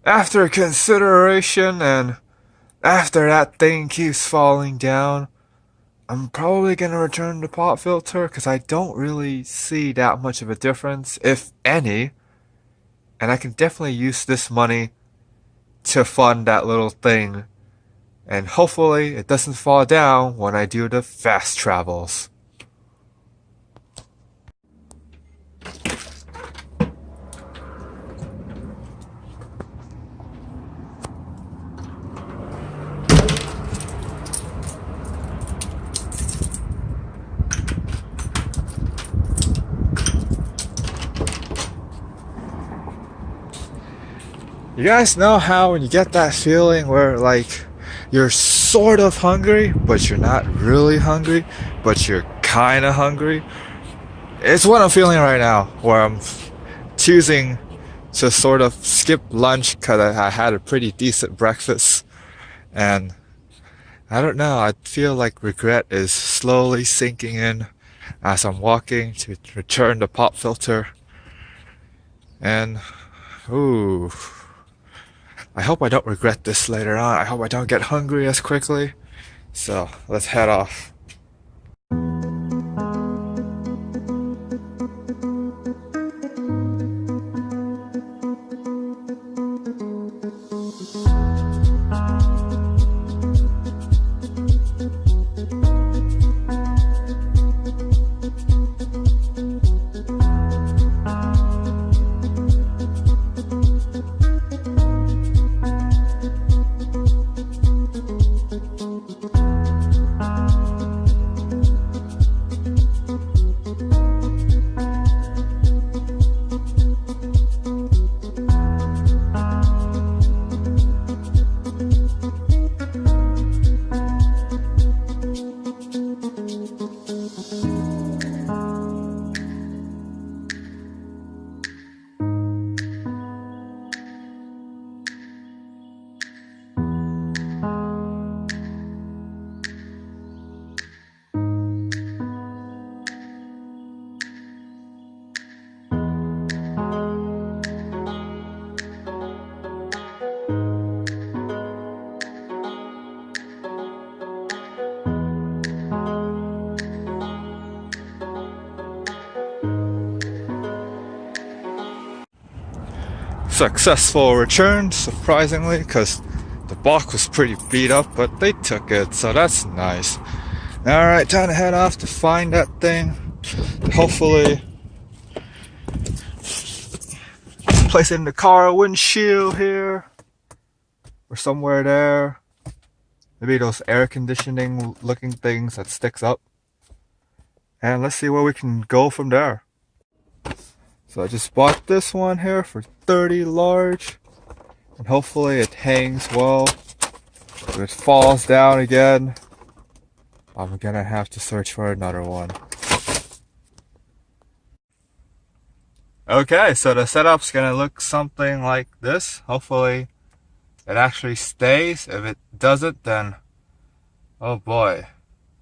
After consideration and after that thing keeps falling down, I'm probably gonna return the pop filter because I don't really see that much of a difference, if any, and I can definitely use this money to fund that little thing, and hopefully it doesn't fall down when I do the fast travels. You guys know how when you get that feeling where like you're sort of hungry, but you're not really hungry, but you're kinda hungry? It's what I'm feeling right now, where I'm choosing to sort of skip lunch because I had a pretty decent breakfast. And I don't know, I feel like regret is slowly sinking in as I'm walking to return the pop filter. And, ooh. I hope I don't regret this later on. I hope I don't get hungry as quickly. So let's head off. Successful return, surprisingly, because the box was pretty beat up, but they took it, so that's nice. Alright, time to head off to find that thing. Hopefully, place it in the car windshield here, or somewhere there. Maybe those air conditioning looking things that sticks up. And let's see where we can go from there. So I just bought this one here for 30 large, and hopefully it hangs well. If it falls down again, I'm gonna have to search for another one. Okay, so the setup's gonna look something like this. Hopefully it actually stays. If it doesn't, then oh boy,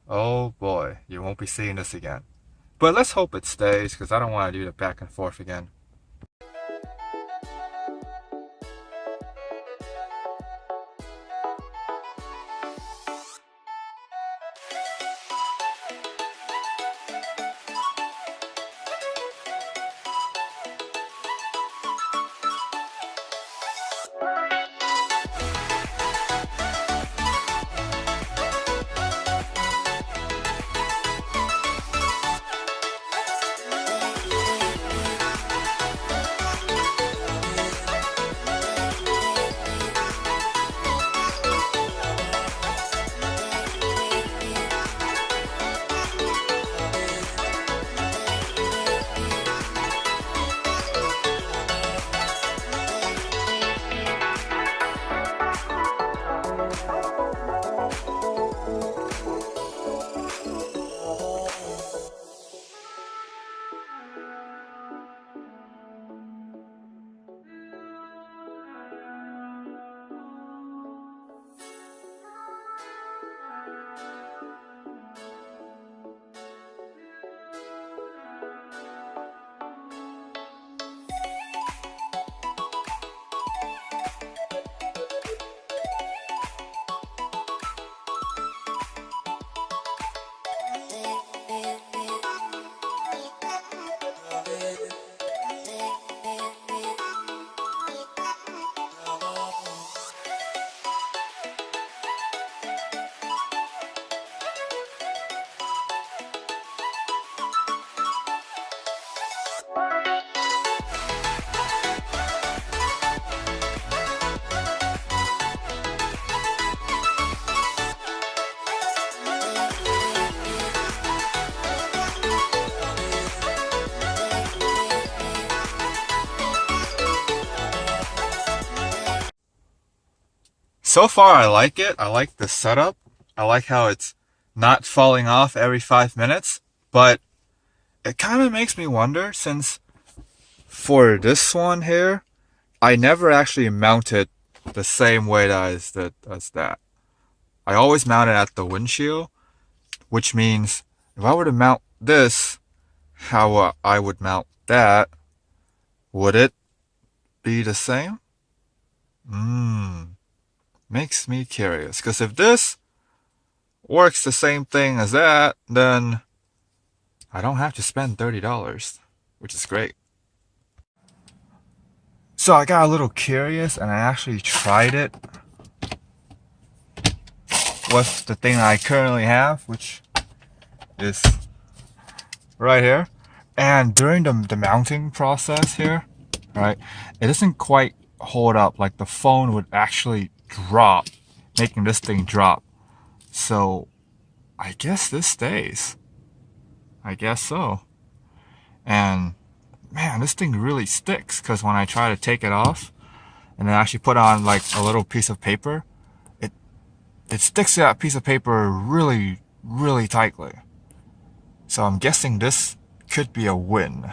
you won't be seeing this again. But let's hope it stays, because I don't want to do the back and forth again. so far I like it. I like the setup. I like how it's not falling off every 5 minutes, but it kind of makes me wonder, since for this one here, I never actually mount it the same way as that. I always mount it at the windshield, which means if I were to mount this, how I would mount that, would it be the same? Makes me curious, because if this works the same thing as that, then I don't have to spend $30, which is great. So I got a little curious and I actually tried it with the thing I currently have, which is right here. And during the mounting process here, right, it doesn't quite hold up. Like the phone would actually drop, making this thing drop. So I guess this stays. I guess so. And man, this thing really sticks, because when I try to take it off and then actually put on like a little piece of paper, it sticks to that piece of paper really, really tightly. So I'm guessing this could be a win.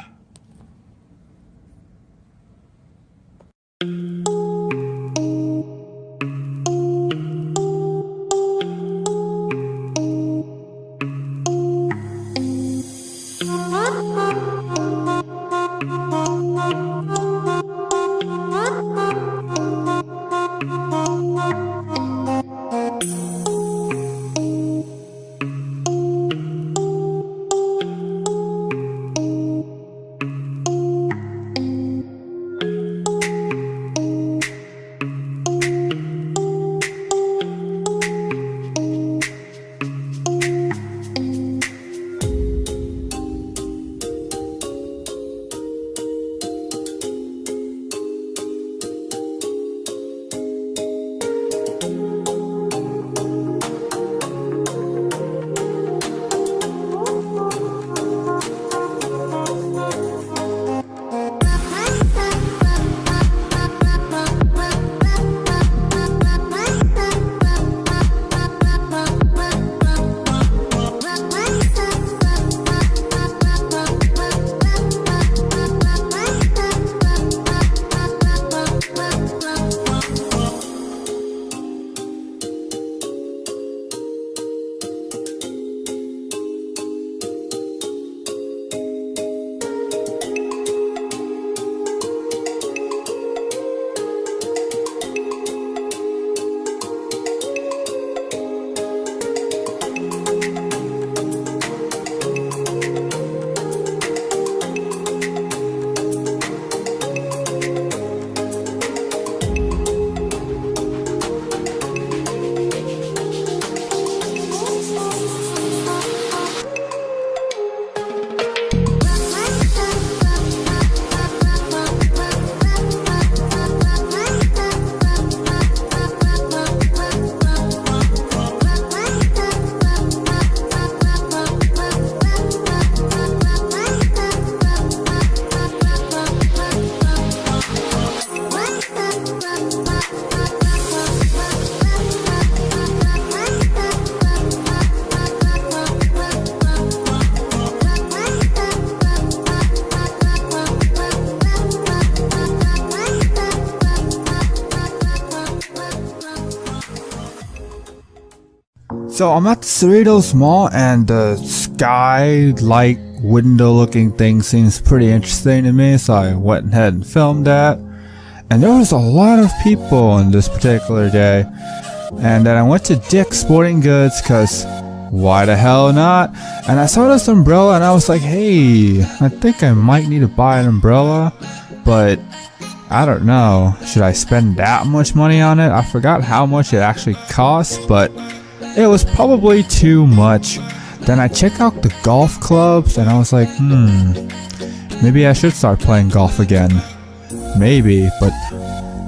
So I'm at the Cerritos Mall, and the skylight window looking thing seems pretty interesting to me, so I went ahead and filmed that. And there was a lot of people on this particular day. And then I went to Dick's Sporting Goods, cause why the hell not? And I saw this umbrella and I was like, hey, I think I might need to buy an umbrella, but I don't know, should I spend that much money on it? I forgot how much it actually costs, but it was probably too much. Then I checked out the golf clubs and I was like, maybe I should start playing golf again. Maybe, but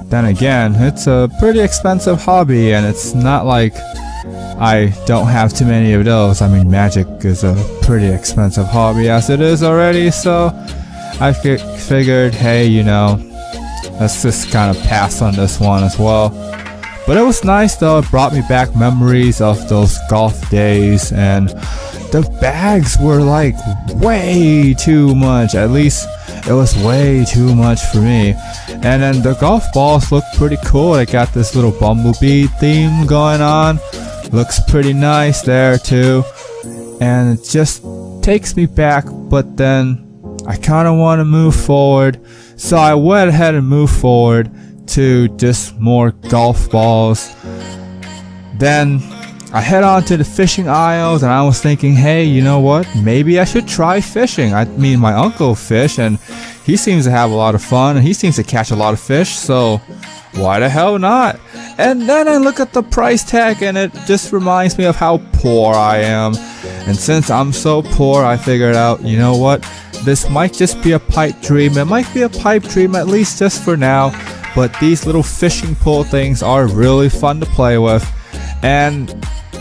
then again, it's a pretty expensive hobby, and it's not like I don't have too many of those. I mean, Magic is a pretty expensive hobby as it is already, so I figured, hey, you know, let's just kind of pass on this one as well. But it was nice though. It brought me back memories of those golf days, and the bags were like way too much. At least it was way too much for me. And then the golf balls look pretty cool. They got this little bumblebee theme going on. Looks pretty nice there too. And it just takes me back, but then I kind of want to move forward. So I went ahead and moved forward to just more golf balls. Then I head on to the fishing aisles, and I was thinking, hey, you know what? Maybe I should try fishing. I mean, my uncle fish, and he seems to have a lot of fun, and he seems to catch a lot of fish, so why the hell not? And then I look at the price tag, and it just reminds me of how poor I am. And since I'm so poor, I figured out, you know what? This might just be a pipe dream. It might be a pipe dream, at least just for now. But these little fishing pole things are really fun to play with. And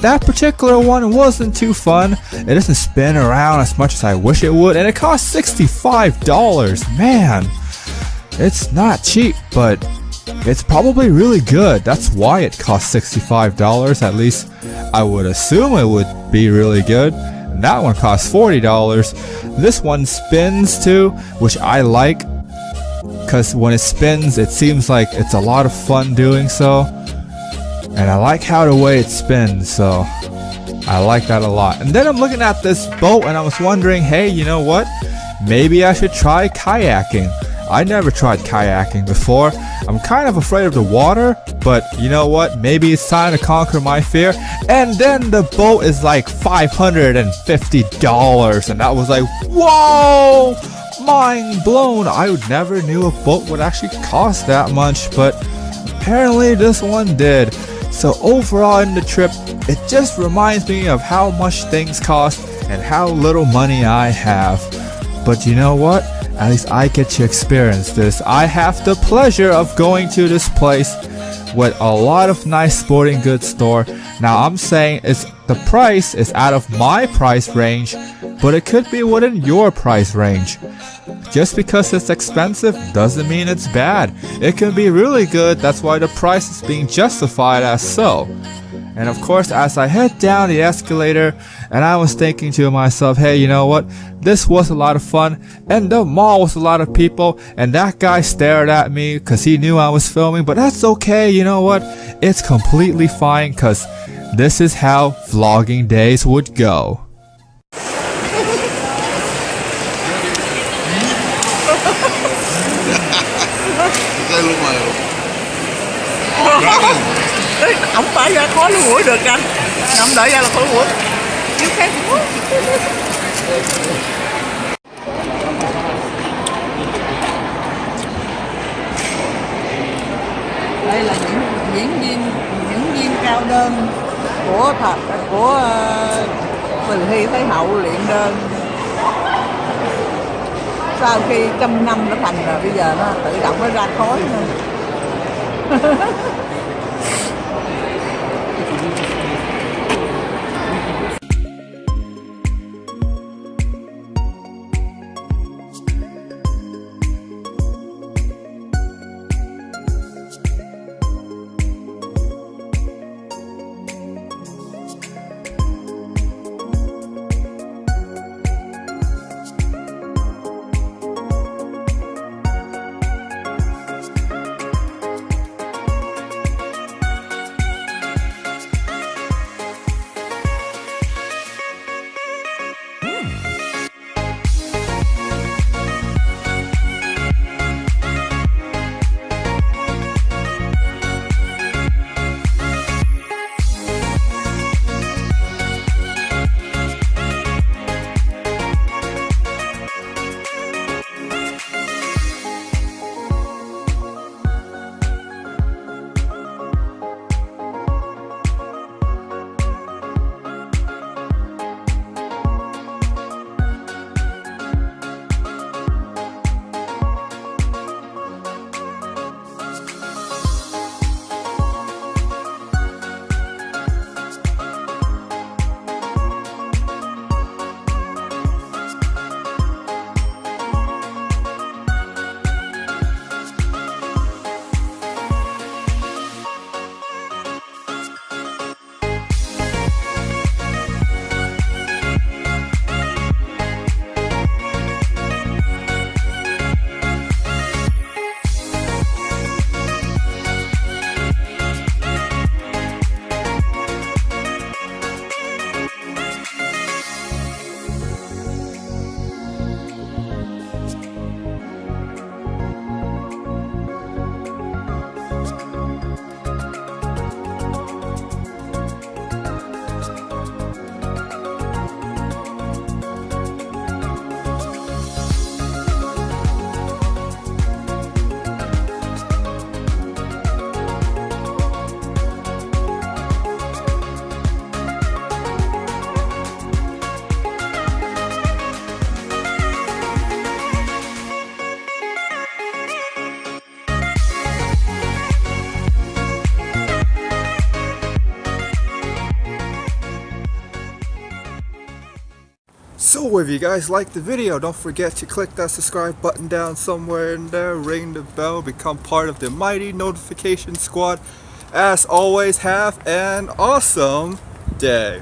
that particular one wasn't too fun. It doesn't spin around as much as I wish it would. And it cost $65. Man, it's not cheap, but it's probably really good. That's why it costs $65. At least I would assume it would be really good. And that one costs $40. This one spins too, which I like, because when it spins, it seems like it's a lot of fun doing so. And I like how the way it spins, so I like that a lot. And then I'm looking at this boat, and I was wondering, hey, you know what? Maybe I should try kayaking. I never tried kayaking before. I'm kind of afraid of the water, but you know what? Maybe it's time to conquer my fear. And then the boat is like $550, and that was like, whoa! Mind blown. I never knew a boat would actually cost that much, but apparently this one did. So overall in the trip, it just reminds me of how much things cost and how little money I have. But you know what? At least I get to experience this. I have the pleasure of going to this place with a lot of nice sporting goods store. Now I'm saying the price is out of my price range, but it could be within your price range. Just because it's expensive doesn't mean it's bad. It can be really good. That's why the price is being justified as so. And of course, as I head down the escalator, and I was thinking to myself, hey, you know what? This was a lot of fun, and the mall was a lot of people, and that guy stared at me because he knew I was filming, but that's okay, you know what? It's completely fine, because this is how vlogging days would go. Không phải ra khó lưu mũi được anh. Không đợi ra là khó lưu mũi. Chứ khác quá. Đây là những diễn viên cao đơn của Từ Hy Thái Hậu luyện đơn. Sau khi trăm năm nó thành rồi, bây giờ nó tự động nó ra khói nữa. So if you guys liked the video, don't forget to click that subscribe button down somewhere in there, ring the bell, become part of the mighty notification squad. As always, have an awesome day.